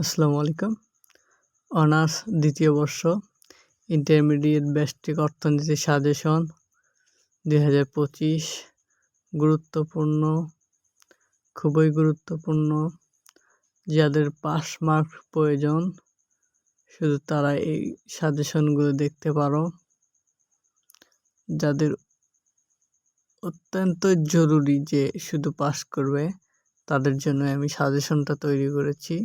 আসসালামু আলাইকুম। অনার্স দ্বিতীয় বর্ষ ইন্টারমিডিয়েট ব্যষ্টিক অর্থনীতি সাজেশন 2025 গুরুত্বপূর্ণ, খুবই গুরুত্বপূর্ণ। যাদের পাস মার্ক প্রয়োজন শুধু তারা এই সাজেশনগুলো দেখতে পারো। যাদের অত্যন্ত জরুরি যে শুধু পাস করবে তাদের জন্য আমি সাজেশনটা তৈরি করেছি।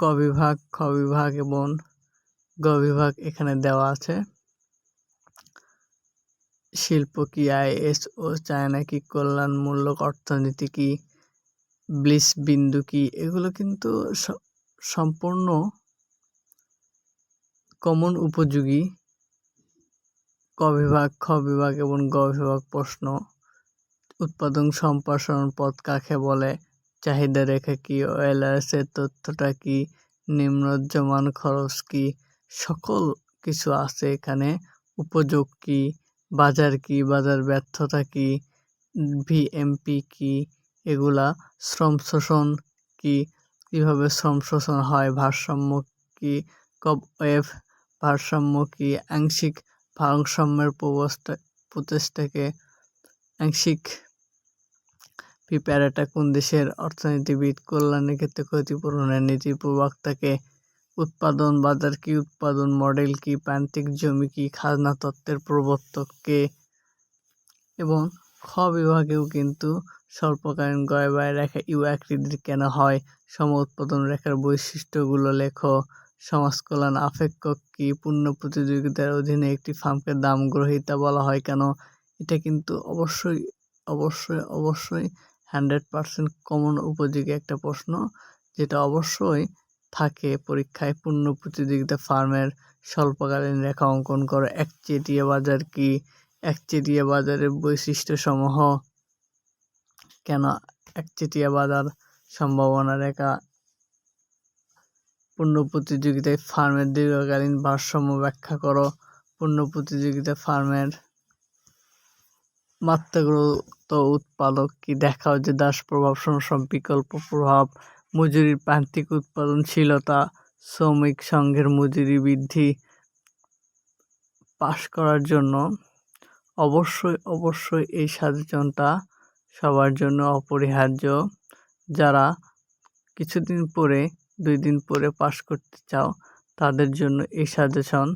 ক বিভাগ, খ বিভাগ এবং গ বিভাগ এখানে দেওয়া আছে। শিল্প কি, আইএসও চায়না কি, কল্যাণমূলক অর্থনীতি কি, ব্লিস বিন্দু কি, এগুলো কিন্তু সম্পূর্ণ কমন উপযোগী। ক বিভাগ, খ বিভাগ এবং গ বিভাগ প্রশ্ন। উৎপাদন সম্প্রসারণ পথ কাকে বলে, চাহিদা রেখা কি, ওয়েলার্সের তথ্যটা কি, নিম্নোজ্জমান খরচ কি, সকল কিছু আছে এখানে। উপযোগ কি, বাজার কি, বাজার ব্যর্থতা কি, ভিএমপি কি, এগুলা শ্রম শোষণ কি, কীভাবে শ্রম শোষণ হয়, ভারসাম্য কি, কবওয়েভ ভারসাম্য কি, আংশিক ভারসাম্যের প্রচেষ্টাকে আংশিক প্যারাটা কোন দেশের অর্থনীতিবিদ, কল্যাণের ক্ষেত্রে ক্ষতিপূরণের নীতির প্রবক্তাকে, উৎপাদন বাজার কি, উৎপাদন মডেল কি, প্রান্তিক জমি কি, খাজনা তত্ত্বের প্রবর্তককে। এবং খ বিভাগেও কিন্তু স্বল্পকালীন গড় রেখা ইউ আকৃতির কেন হয়, সম উৎপাদন রেখার বৈশিষ্ট্যগুলো লেখো, সমাজ কল্যাণ আপেক্ষক কি, পূর্ণ প্রতিযোগিতার অধীনে একটি ফার্মকে দাম গ্রহীতা বলা হয় কেন। এটা কিন্তু অবশ্যই 100% কমন উপযোগী একটা প্রশ্ন, যেটা অবশ্যই থাকে পরীক্ষায়। পূর্ণ প্রতিযোগিতা ফার্মের স্বল্পকালীন রেখা অঙ্কন করো। একচেটিয়া বাজার কি, একচেটিয়া বাজারের বৈশিষ্ট্যসমূহ কেন একচেটিয়া বাজার সম্ভাবনা রেখা। পূর্ণ প্রতিযোগিতায় ফার্মের দীর্ঘকালীন ভারসাম্য ব্যাখ্যা করো। পূর্ণ প্রতিযোগিতা ফার্মের মাত্রাগত উৎপাদক কি, দেখাও যে দাস প্রভাব সম বিকল্প প্রভাব, মজুরির প্রান্তিক উৎপাদনশীলতা, শ্রমিক সংঘের মজুরি বৃদ্ধি। পাস করার জন্য অবশ্যই এই সাজেশনটা সবার জন্য অপরিহার্য। যারা কিছুদিন পরে 2 দিন পরে পাস করতে চাও তাদের জন্য এই সাজেশন।